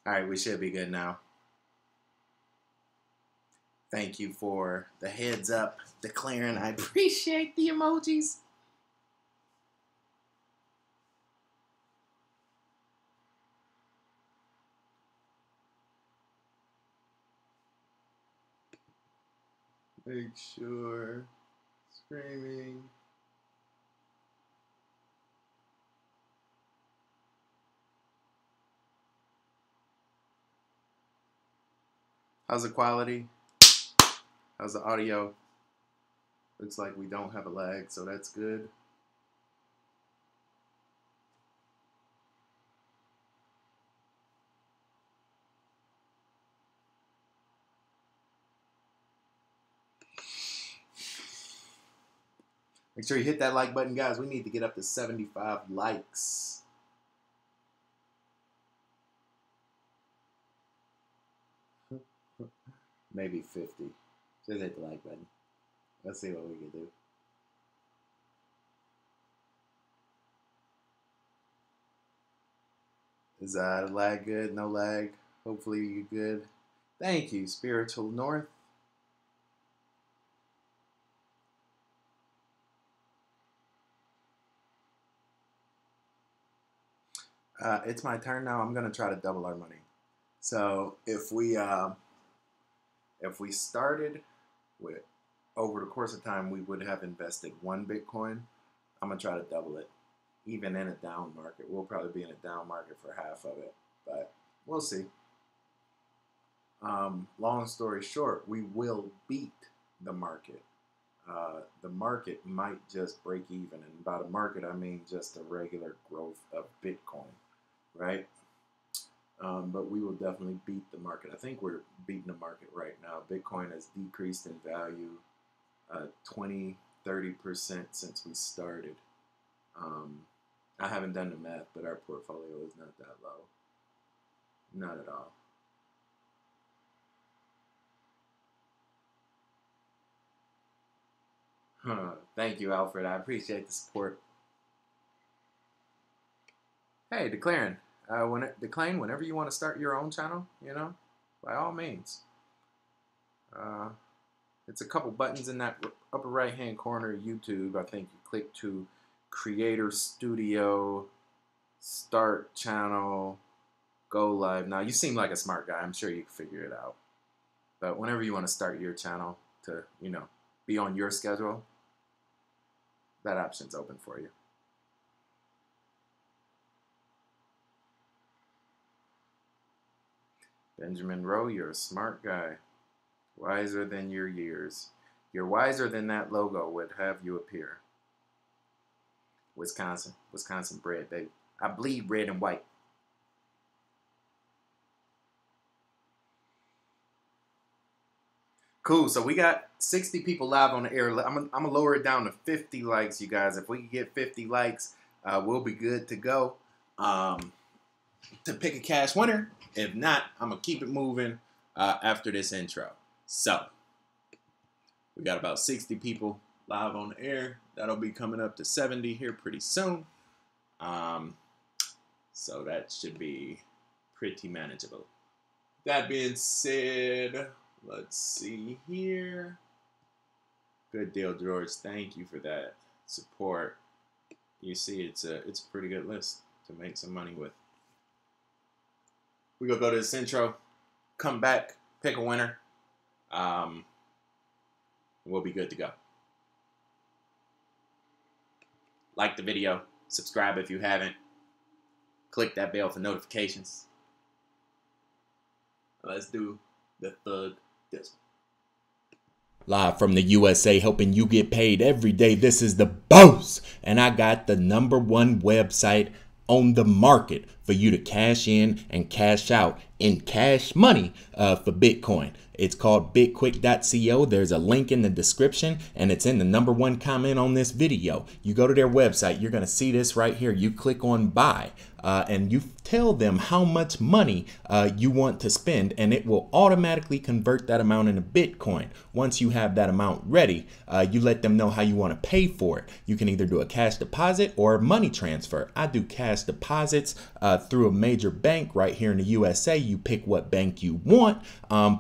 All right, we should be good now. Thank you for the heads up declaring. I appreciate the emojis. Make sure. Streaming. How's the quality? How's the audio? Looks like we don't have a lag, so that's good. Make sure you hit that like button, guys. We need to get up to 75 likes. Maybe 50. Just hit the like button. Let's see what we can do. Is lag good? No lag? Hopefully you're good. Thank you, Spiritual North. It's my turn now. I'm gonna try to double our money. So if we started with, over the course of time, we would have invested 1 Bitcoin. I'm gonna try to double it. Even in a down market, we'll probably be in a down market for half of it, but we'll see. Long story short, we will beat the market. The market might just break even, and by the market I mean just the regular growth of Bitcoin, right? But we will definitely beat the market. I think we're beating the market right now. Bitcoin has decreased in value 20-30% since we started. I haven't done the math, but our portfolio is not that low. Not at all. Thank you, Alfred. I appreciate the support. Hey, declaring. Whenever you want to start your own channel, you know, by all means. It's a couple buttons in that upper right-hand corner of YouTube. I think you click to Creator Studio, Start Channel, Go Live. Now, you seem like a smart guy. I'm sure you can figure it out. But whenever you want to start your channel to, you know, be on your schedule, that option's open for you. Benjamin Rowe, you're a smart guy. Wiser than your years. You're wiser than that logo would have you appear. Wisconsin bred, baby. I bleed red and white. Cool, so we got 60 people live on the air. I'm gonna lower it down to 50 likes, you guys. If we can get 50 likes, we'll be good to go to pick a cash winner. If not, I'm gonna keep it moving after this intro. So, we got about 60 people live on the air. That'll be coming up to 70 here pretty soon. So that should be pretty manageable. That being said, let's see here. Good deal, George. Thank you for that support. You see, it's a pretty good list to make some money with. We're gonna go to this intro, come back, pick a winner. We'll be good to go. Like the video, subscribe if you haven't. Click that bell for notifications. Let's do the thug this. Live from the USA, helping you get paid every day. This is the boss, and I got the #1 website on the market for you to cash in and cash out in cash money for Bitcoin. It's called BitQuick.co. There's a link in the description, and it's in the #1 comment on this video. You go to their website, you're going to see this right here. You click on buy, and you tell them how much money you want to spend, and it will automatically convert that amount into Bitcoin. Once you have that amount ready, you let them know how you want to pay for it. You can either do a cash deposit or money transfer. I do cash deposits through a major bank right here in the USA. You pick what bank you want.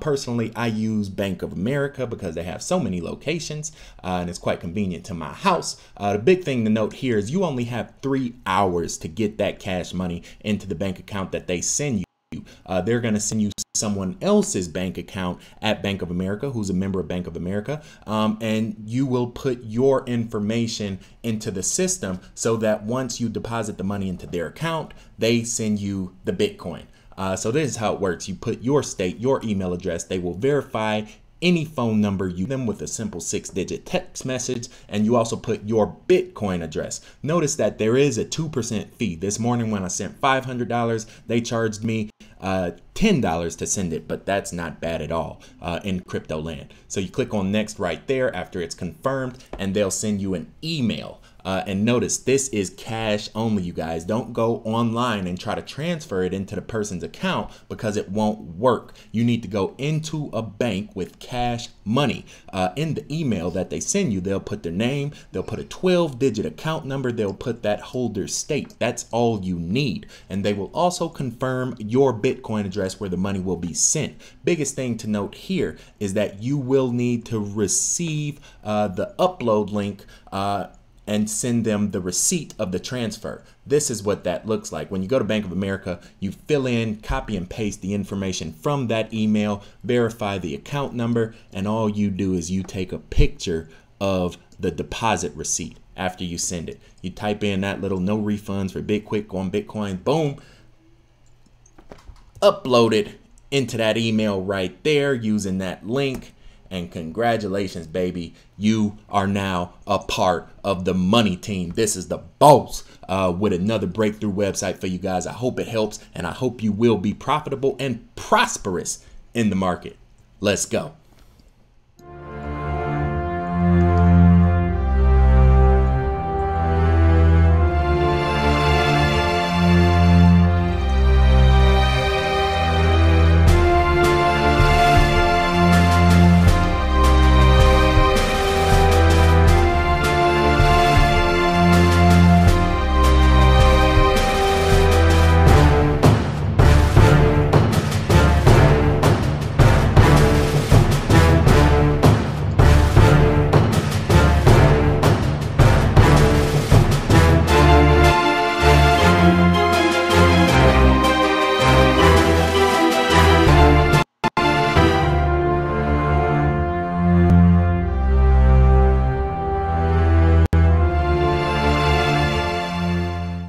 Personally, I use Bank of America because they have so many locations and it's quite convenient to my house. The big thing to note here is you only have 3 hours to get that cash money into the bank account that they send you. They're going to send you someone else's bank account at Bank of America, who's a member of Bank of America, and you will put your information into the system so that once you deposit the money into their account, they send you the Bitcoin. So this is how it works. You put your state, your email address. They will verify any phone number you them with a simple 6-digit text message, and you also put your Bitcoin address. Notice that there is a 2% fee. This morning when I sent $500, they charged me $10 to send it, but that's not bad at all in crypto land. So you click on next right there after it's confirmed, and they'll send you an email. And notice this is cash only, you guys. Don't go online and try to transfer it into the person's account because it won't work. You need to go into a bank with cash money. In the email that they send you, they'll put their name, they'll put a 12-digit account number, they'll put that holder's state. That's all you need. And they will also confirm your Bitcoin address where the money will be sent. Biggest thing to note here is that you will need to receive the upload link and send them the receipt of the transfer. This is what that looks like. When you go to Bank of America, you fill in, copy and paste the information from that email, verify the account number, and all you do is you take a picture of the deposit receipt after you send it. You type in that little no refunds for BitQuick on Bitcoin, boom, upload it into that email right there using that link. And congratulations, baby. You are now a part of the money team. This is the boss with another breakthrough website for you guys. I hope it helps, and I hope you will be profitable and prosperous in the market. Let's go.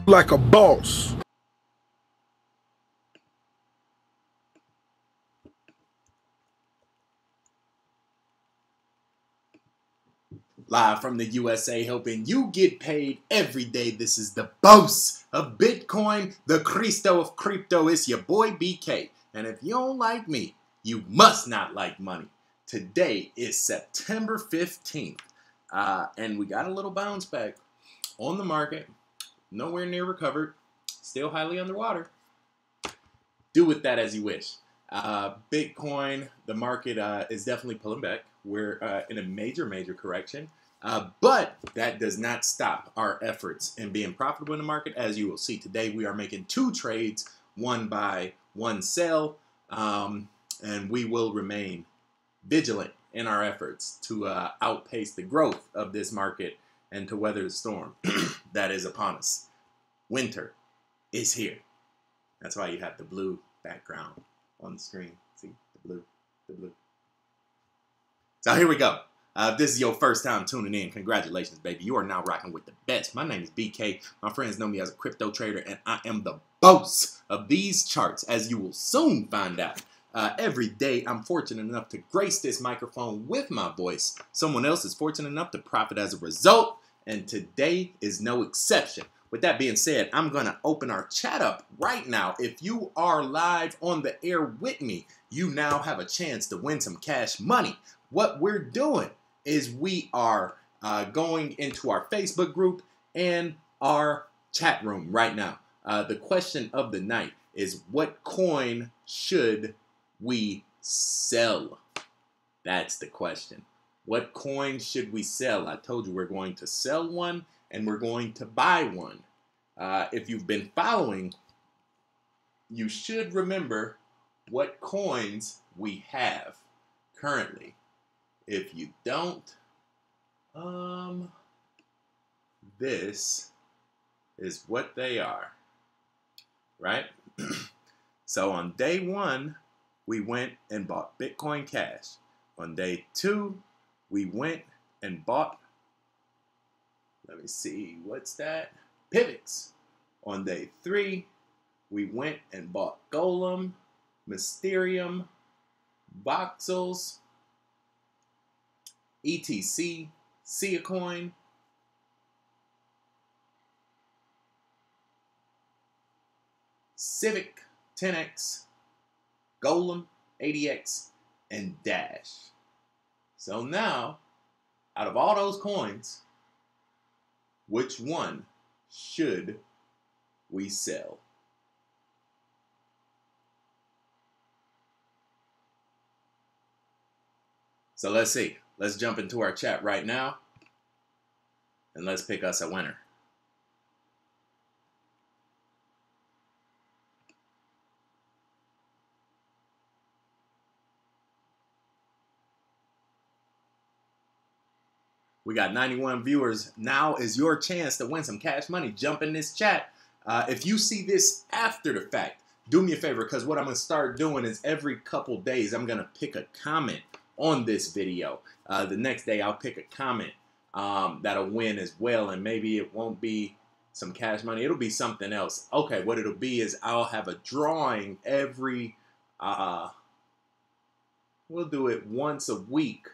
Like a boss. Live from the USA, helping you get paid every day. This is the boss of Bitcoin, the Cristo of crypto. It's your boy BK. And if you don't like me, you must not like money. Today is September 15th. And we got a little bounce back on the market. Nowhere near recovered, still highly underwater. Do with that as you wish. Bitcoin, the market is definitely pulling back. We're in a major correction, but that does not stop our efforts in being profitable in the market. As you will see today, we are making 2 trades, 1 buy, 1 sell, and we will remain vigilant in our efforts to outpace the growth of this market and to weather the storm that is upon us. Winter is here. That's why you have the blue background on the screen. See, the blue. So here we go. If this is your first time tuning in, congratulations, baby. You are now rocking with the best. My name is BK. My friends know me as a crypto trader, and I am the boss of these charts, as you will soon find out. Every day, I'm fortunate enough to grace this microphone with my voice. Someone else is fortunate enough to profit as a result. And today is no exception. With that being said, I'm going to open our chat up right now. If you are live on the air with me, you now have a chance to win some cash money. What we're doing is we are going into our Facebook group and our chat room right now. The question of the night is, what coin should we sell? That's the question. What coin should we sell? I told you we're going to sell one and we're going to buy one. If you've been following, you should remember what coins we have currently. If you don't, this is what they are, right? So on day 1, we went and bought Bitcoin Cash. On day 2, we went and bought, let me see, what's that? Pivots. On day 3, we went and bought Golem, Mysterium, Voxels, ETC, Siacoin, Civic, 10x, Golem, ADX, and Dash. So now, out of all those coins, which one should we sell? So let's see. Let's jump into our chat right now, and let's pick us a winner. We got 91 viewers. Now is your chance to win some cash money. Jump in this chat. If you see this after the fact, do me a favor, because what I'm going to start doing is every couple days, I'm going to pick a comment on this video. The next day, I'll pick a comment that'll win as well, and maybe it won't be some cash money. It'll be something else. Okay, what it'll be is I'll have a drawing every, we'll do it once a week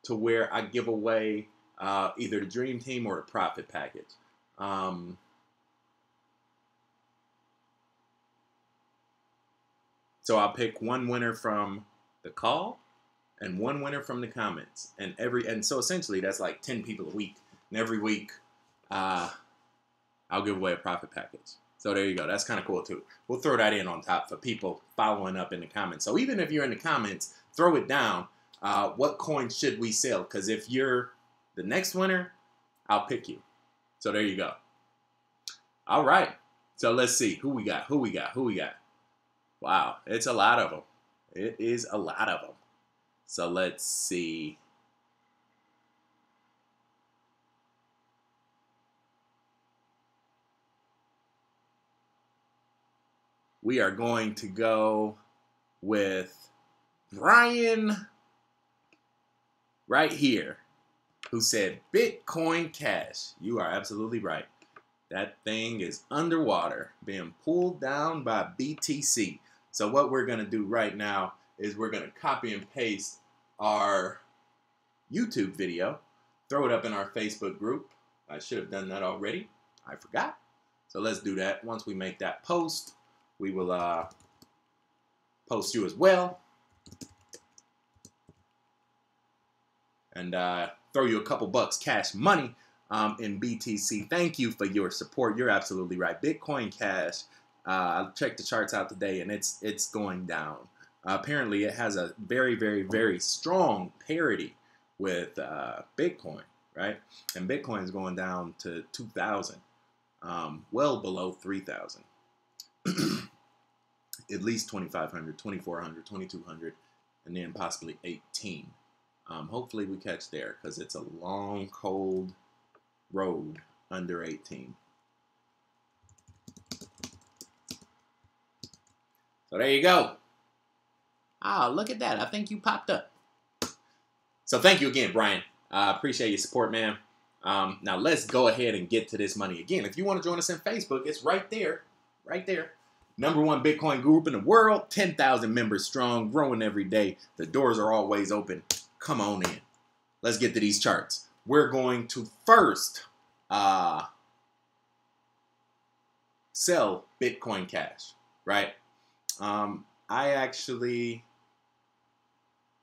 to where I give away either the Dream Team or the Profit Package. So I'll pick one winner from the call and one winner from the comments, and so essentially that's like 10 people a week. And every week, I'll give away a profit package. So there you go. That's kind of cool too. We'll throw that in on top for people following up in the comments. So even if you're in the comments, throw it down. What coin should we sell? Because if you're the next winner, I'll pick you. So there you go. All right. So let's see who we got. Who we got? Who we got? Wow, it's a lot of them. It is a lot of them. So let's see. We are going to go with Brian right here, who said Bitcoin Cash. You are absolutely right. That thing is underwater, being pulled down by BTC. So what we're going to do right now is we're going to copy and paste our YouTube video, throw it up in our Facebook group. I should have done that already. I forgot. So let's do that. Once we make that post, we will post you as well. And throw you a couple bucks cash money in BTC. Thank you for your support. You're absolutely right. Bitcoin Cash, I checked the charts out today, and it's going down. Apparently, it has a very, very, very strong parity with Bitcoin, right? And Bitcoin is going down to 2,000, well below 3,000. At least 2,500, 2,400, 2,200, and then possibly 18. Hopefully we catch there, because it's a long, cold road under 18. So there you go. Ah, look at that. I think you popped up. So thank you again, Brian. I appreciate your support, man. Now let's go ahead and get to this money. Again, if you want to join us on Facebook, it's right there. Right there. #1 Bitcoin group in the world. 10,000 members strong. Growing every day. The doors are always open. Come on in. Let's get to these charts. We're going to first sell Bitcoin Cash, right? I actually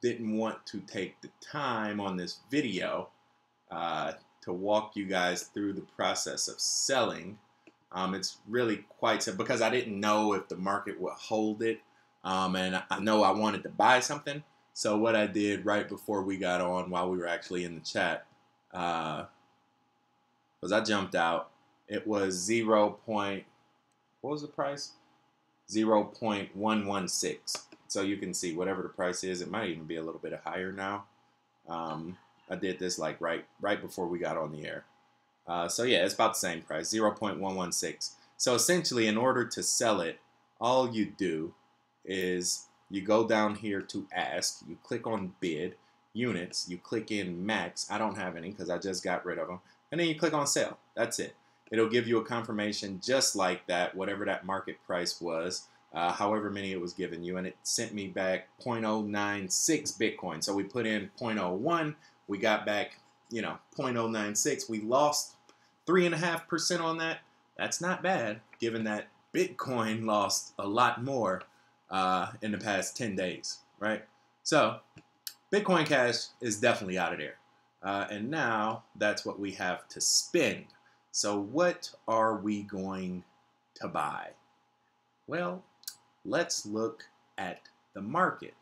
didn't want to take the time on this video to walk you guys through the process of selling. It's really quite simple, because I didn't know if the market would hold it, and I know I wanted to buy something. So what I did right before we got on, while we were actually in the chat, was I jumped out. It was what was the price? 0.116. So you can see whatever the price is, it might even be a little bit higher now. I did this like right before we got on the air. So yeah, it's about the same price, 0.116. So essentially, in order to sell it, all you do is you go down here to ask, you click on bid, units, you click in max. I don't have any because I just got rid of them. And then you click on sell. That's it. It'll give you a confirmation just like that, whatever that market price was, however many it was giving you. And it sent me back 0.096 Bitcoin. So we put in 0.01. We got back, 0.096. We lost 3.5% on that. That's not bad, given that Bitcoin lost a lot more in the past 10 days, right? So Bitcoin Cash is definitely out of there. And now that's what we have to spend. So what are we going to buy? Well, let's look at the market.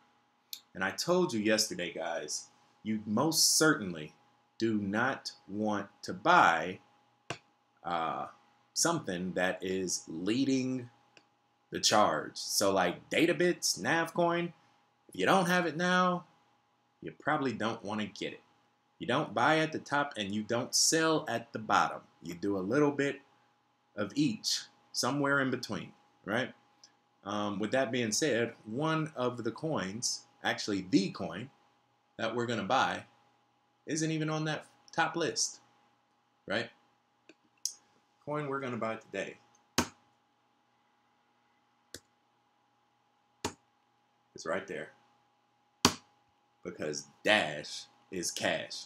And I told you yesterday, guys, you most certainly do not want to buy something that is leading the charge. So like Databits, Navcoin, if you don't have it now, you probably don't want to get it. You don't buy at the top and you don't sell at the bottom. You do a little bit of each, somewhere in between, right? With that being said, one of the coins, actually the coin that we're going to buy, isn't even on that top list, right? Coin we're going to buy today is right there, because Dash is cash.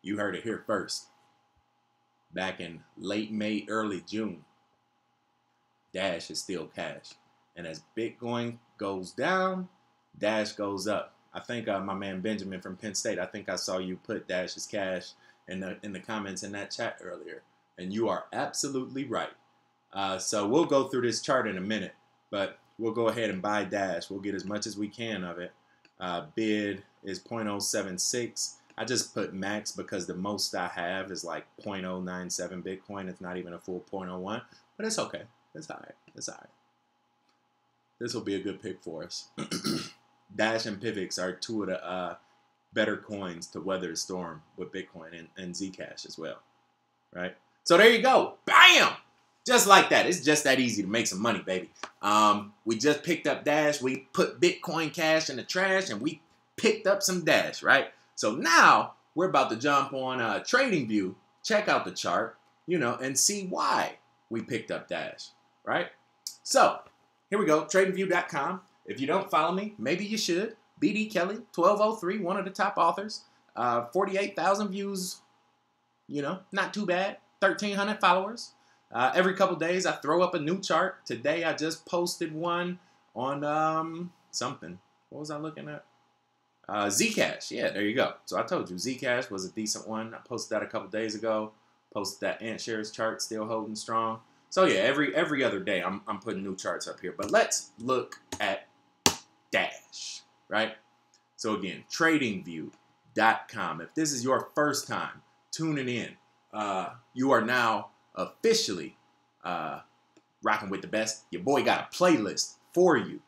You heard it here first. Back in late May, early June, Dash is still cash. And as Bitcoin goes down, Dash goes up. I think my man Benjamin from Penn State, I think I saw you put Dash is cash in the comments in that chat earlier. And you are absolutely right. So we'll go through this chart in a minute, but we'll go ahead and buy Dash. We'll get as much as we can of it. Bid is 0.076. I just put max because the most I have is like 0.097 Bitcoin. It's not even a full 0.01, but it's okay. It's all right. It's all right. This will be a good pick for us. Dash and Pivx are two of the better coins to weather the storm with Bitcoin and ZCash as well, right? So there you go. Bam! Just like that. It's just that easy to make some money, baby. We just picked up Dash. We put Bitcoin Cash in the trash, and we picked up some Dash, right? So now we're about to jump on TradingView, check out the chart, and see why we picked up Dash, right? So here we go, TradingView.com. If you don't follow me, maybe you should. BD Kelly, 1203, one of the top authors. 48,000 views, not too bad. 1,300 followers. Every couple days I throw up a new chart. Today I just posted one on something. What was I looking at? ZCash. Yeah, there you go. So I told you ZCash was a decent one. I posted that a couple days ago. Posted that AntShares chart, still holding strong. So yeah, every other day I'm putting new charts up here. But let's look at Dash, right? So again, TradingView.com. If this is your first time tuning in, you are now officially rocking with the best. Your boy got a playlist for you.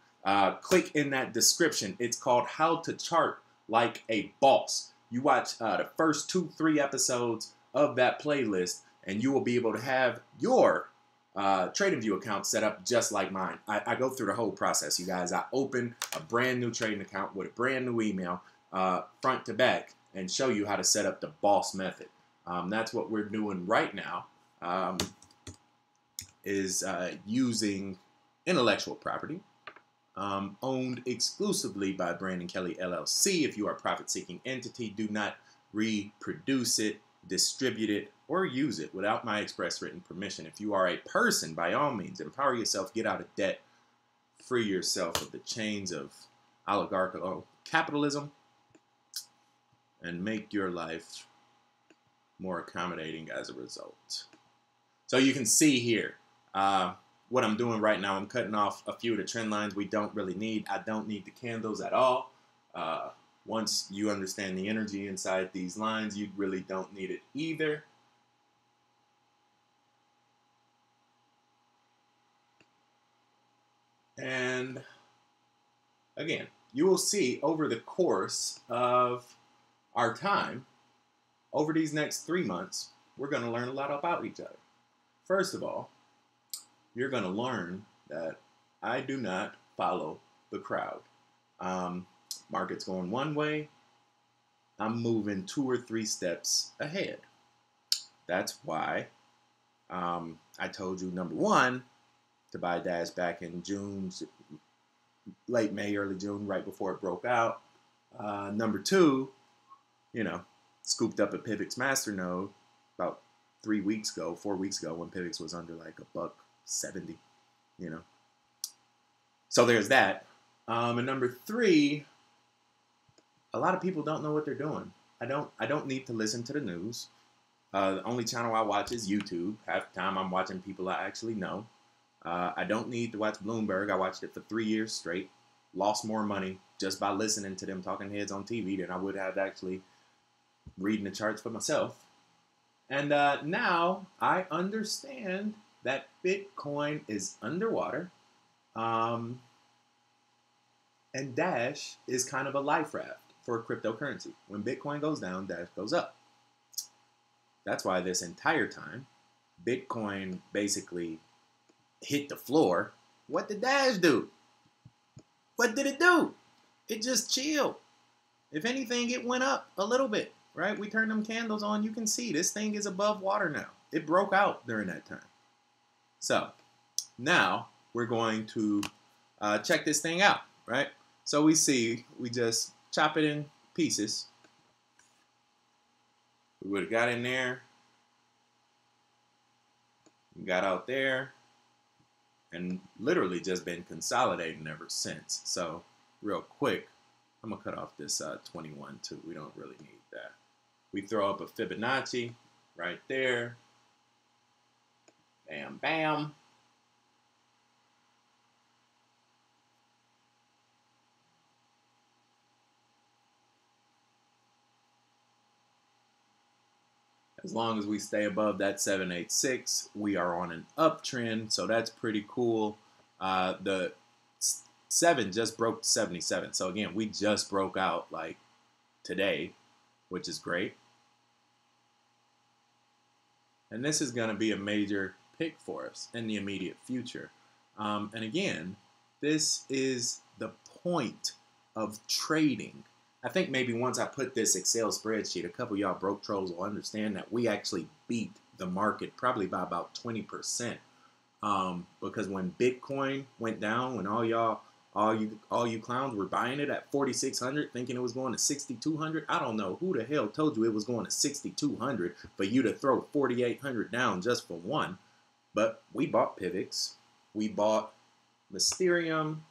Click in that description. It's called How to Chart Like a Boss. You watch the first 2-3 episodes of that playlist, and you will be able to have your TradingView account set up just like mine. I go through the whole process, you guys. I open a brand new trading account with a brand new email, front to back, and show you how to set up the boss method. That's what we're doing right now, is using intellectual property owned exclusively by Brandon Kelly LLC. If you are a profit-seeking entity, do not reproduce it, distribute it, or use it without my express written permission. If you are a person, by all means, empower yourself, get out of debt, free yourself of the chains of oligarchical capitalism, and make your life more accommodating as a result. So you can see here what I'm doing right now. I'm cutting off a few of the trend lines we don't really need. I don't need the candles at all. Once you understand the energy inside these lines, you really don't need it either. And again, you will see over the course of our time, over these next 3 months, we're going to learn a lot about each other. First of all, you're going to learn that I do not follow the crowd. Market's going one way, I'm moving 2 or 3 steps ahead. That's why I told you, number one, to buy Dash back in June, late May, early June, right before it broke out. Number two, you know, scooped up a Pivx masternode about 4 weeks ago when Pivx was under like $1.70, you know. So there's that. And number three, a lot of people don't know what they're doing. I don't need to listen to the news. The only channel I watch is YouTube. Half the time I'm watching people I actually know. I don't need to watch Bloomberg. I watched it for 3 years straight. Lost more money just by listening to them talking heads on TV than I would have actually reading the charts for myself. And now I understand that Bitcoin is underwater. And Dash is kind of a life raft for cryptocurrency. When Bitcoin goes down, Dash goes up. That's why this entire time, Bitcoin basically hit the floor. What did Dash do? What did it do? It just chilled. If anything, it went up a little bit, right? We turned them candles on. You can see this thing is above water now. It broke out during that time. So now we're going to check this thing out, right? So we just chop it in pieces. We would have got in there, got out there, and literally just been consolidating ever since. So real quick, I'm going to cut off this 21 too. We don't really need that. We throw up a Fibonacci right there. Bam, bam. As long as we stay above that 786, we are on an uptrend, so that's pretty cool. The 7 just broke 77. So again, we just broke out like today, which is great. And this is going to be a major pick for us in the immediate future. And again, this is the point of trading. I think maybe once I put this Excel spreadsheet, a couple of y'all broke trolls will understand that we actually beat the market probably by about 20%. Because when Bitcoin went down, when all you clowns were buying it at 4,600, thinking it was going to 6,200, I don't know who the hell told you it was going to 6,200 for you to throw 4,800 down just for one. But we bought Pivx, we bought Mysterium.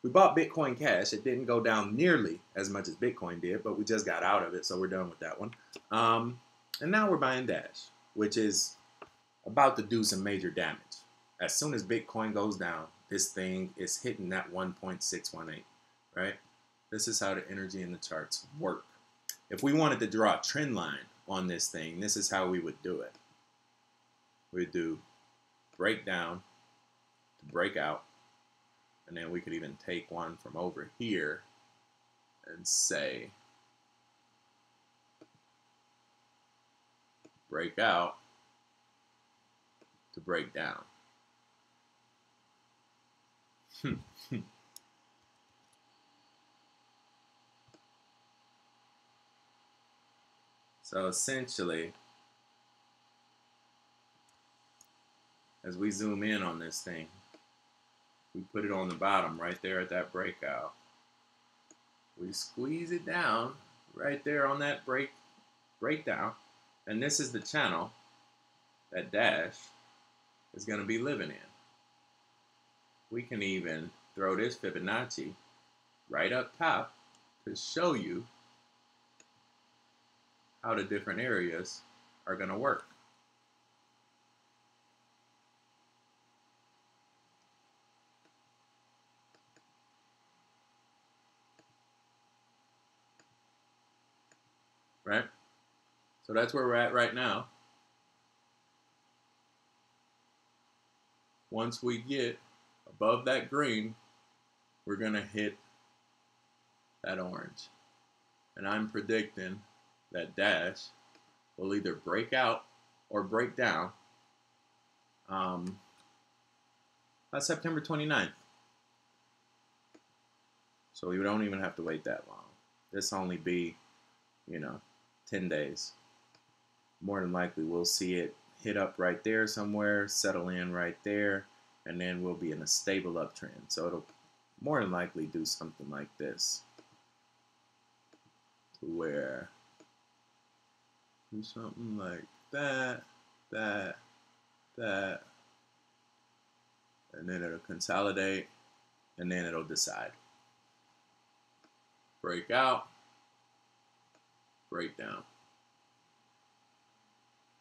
We bought Bitcoin Cash. It didn't go down nearly as much as Bitcoin did, but we just got out of it, so we're done with that one. And now we're buying Dash, which is about to do some major damage. As soon as Bitcoin goes down, this thing is hitting that 1.618, right? This is how the energy in the charts work. If we wanted to draw a trend line on this thing, this is how we would do it. We'd do breakdown to breakout. And then we could even take one from over here and say break out to break down. So essentially, as we zoom in on this thing, we put it on the bottom right there at that breakout. We squeeze it down right there on that breakdown. And this is the channel that Dash is going to be living in. We can even throw this Fibonacci right up top to show you how the different areas are going to work. Right? So that's where we're at right now. Once we get above that green, we're going to hit that orange. And I'm predicting that Dash will either break out or break down by September 29th. So we don't even have to wait that long. This only be, 10 days. More than likely, we'll see it hit up right there somewhere, settle in right there, and then we'll be in a stable uptrend. So it'll more than likely do something like this, to where do something like that, and then it'll consolidate, and then it'll decide. Break out, break down.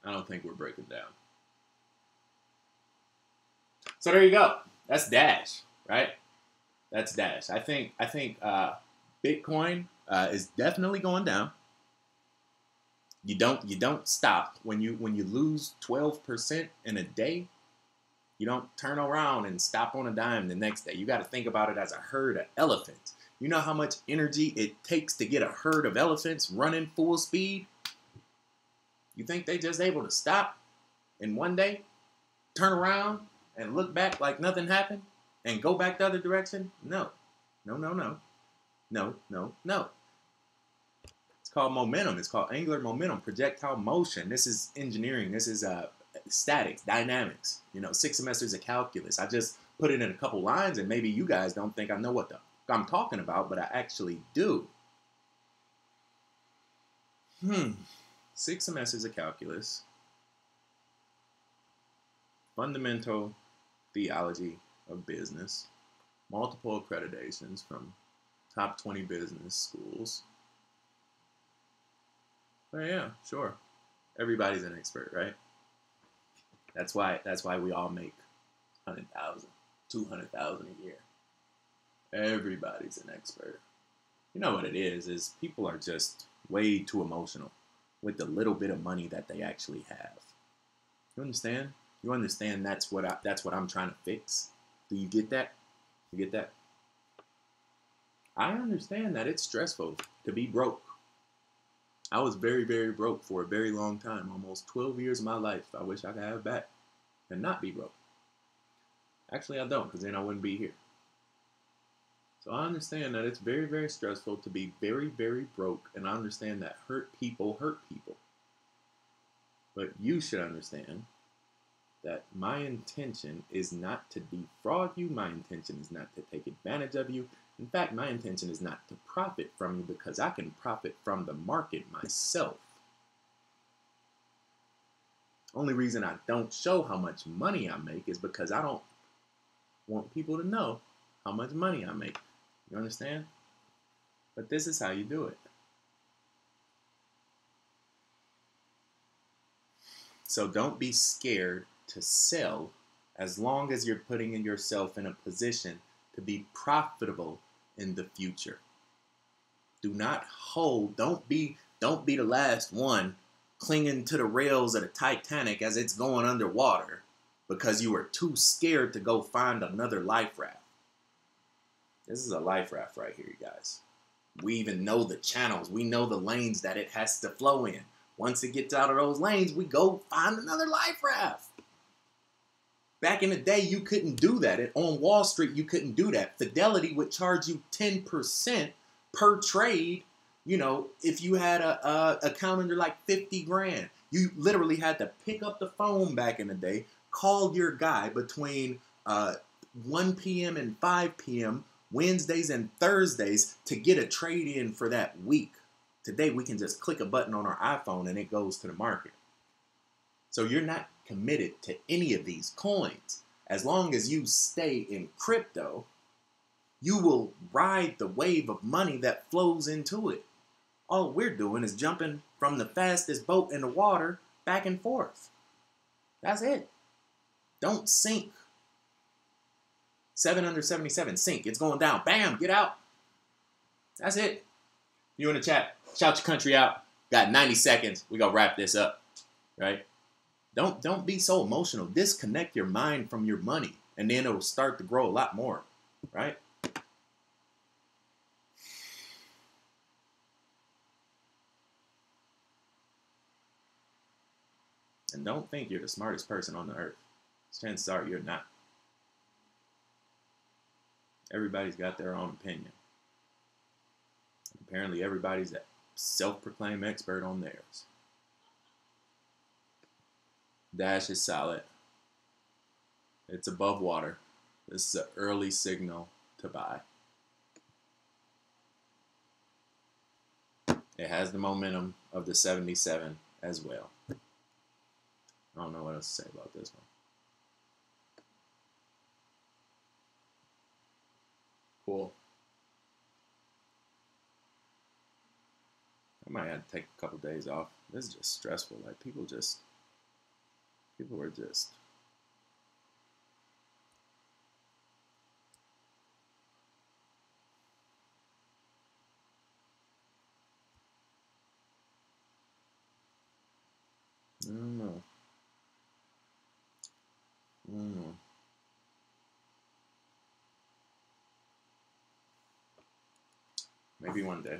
I don't think we're breaking down. So there you go. That's Dash, right? That's Dash. I think Bitcoin is definitely going down. You don't stop when you lose 12% in a day. You don't turn around and stop on a dime the next day. You got to think about it as a herd of elephants. You know how much energy it takes to get a herd of elephants running full speed? You think they just able to stop in one day, turn around and look back like nothing happened and go back the other direction? No. It's called momentum. It's called angular momentum, projectile motion. This is engineering. This is statics, dynamics, 6 semesters of calculus. I just put it in a couple lines, and maybe you guys don't think I know what I'm talking about, but I actually do. 6 semesters of calculus, fundamental theology of business, multiple accreditations from top 20 business schools. But yeah, sure. Everybody's an expert, right? That's why we all make 100,000, 200,000 a year. Everybody's an expert. You know what it is people are just way too emotional with the little bit of money that they actually have. You understand? You understand that's what I'm trying to fix? Do you get that? You get that? I understand that it's stressful to be broke. I was very, very broke for a very long time, almost 12 years of my life. I wish I could have it back and not be broke. Actually, I don't, because then I wouldn't be here. So I understand that it's very, very stressful to be very, very broke, and I understand that hurt people hurt people. But you should understand that my intention is not to defraud you. My intention is not to take advantage of you. In fact, my intention is not to profit from you, because I can profit from the market myself. Only reason I don't show how much money I make is because I don't want people to know how much money I make. You understand? But this is how you do it. So don't be scared to sell as long as you're putting yourself in a position to be profitable in the future. Do not hold. Don't be the last one clinging to the rails of the Titanic as it's going underwater because you were too scared to go find another life raft. This is a life raft right here, you guys. We even know the channels. We know the lanes that it has to flow in. Once it gets out of those lanes, we go find another life raft. Back in the day, you couldn't do that. On Wall Street, you couldn't do that. Fidelity would charge you 10% per trade. If you had a calendar like 50 grand, you literally had to pick up the phone back in the day, call your guy between 1 p.m. and 5 p.m., Wednesdays and Thursdays to get a trade in for that week. Today, we can just click a button on our iPhone and it goes to the market. So you're not committed to any of these coins. As long as you stay in crypto, you will ride the wave of money that flows into it. All we're doing is jumping from the fastest boat in the water back and forth. That's it. Don't sink. 777, sink. It's going down. Bam, get out. That's it. You in the chat, shout your country out. Got 90 seconds. We gonna wrap this up, right? Don't be so emotional. Disconnect your mind from your money, and then it'll start to grow a lot more, right? And don't think you're the smartest person on the earth. Chances are you're not. Everybody's got their own opinion. Apparently everybody's a self-proclaimed expert on theirs. Dash is solid. It's above water. This is an early signal to buy. It has the momentum of the 77 as well. I don't know what else to say about this one. Cool. I might have to take a couple days off. This is just stressful. Like people were just. I don't know. Maybe one day.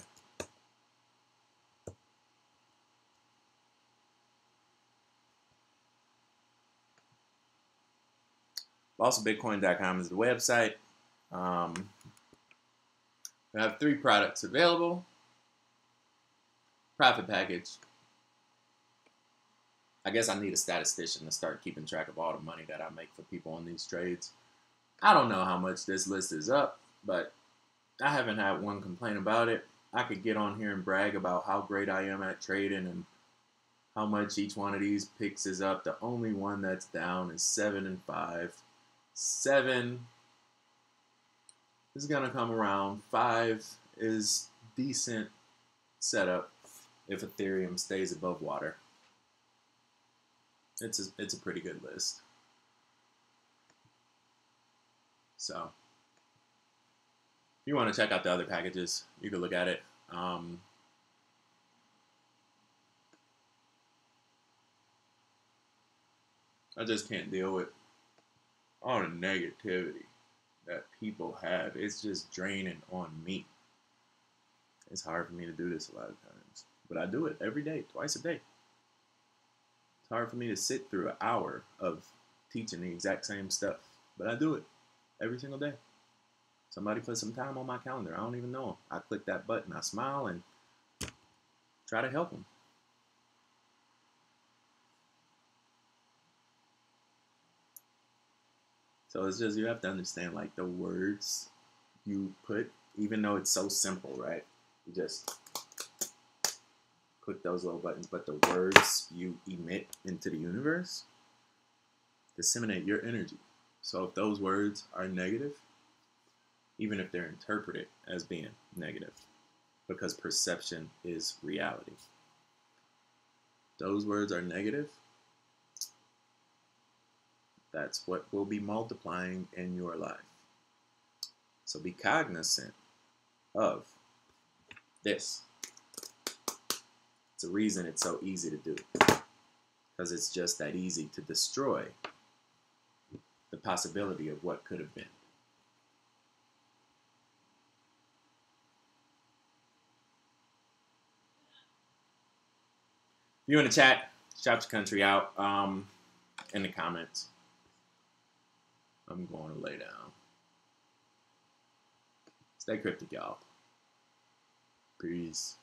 Also, Bitcoin.com is the website. We have 3 products available. Profit package. I guess I need a statistician to start keeping track of all the money that I make for people on these trades. I don't know how much this list is up, but I haven't had one complaint about it. I could get on here and brag about how great I am at trading and how much each one of these picks is up. The only one that's down is 7 and 5. 7 is going to come around. 5 is decent setup if Ethereum stays above water. It's a pretty good list. So if you want to check out the other packages, you can look at it. I just can't deal with all the negativity that people have. It's just draining on me. It's hard for me to do this a lot of times, but I do it every day, twice a day. It's hard for me to sit through an hour of teaching the exact same stuff, but I do it every single day. Somebody put some time on my calendar. I don't even know them. I click that button, I smile, and try to help them. So it's just, you have to understand, like, the words you put, even though it's so simple, right? You just click those little buttons, but the words you emit into the universe disseminate your energy. So if those words are negative, even if they're interpreted as being negative, because perception is reality. Those words are negative. That's what will be multiplying in your life. So be cognizant of this. It's a reason it's so easy to do, because it's just that easy to destroy the possibility of what could have been. If you want to chat, shout your country out in the comments. I'm going to lay down. Stay cryptic, y'all. Peace.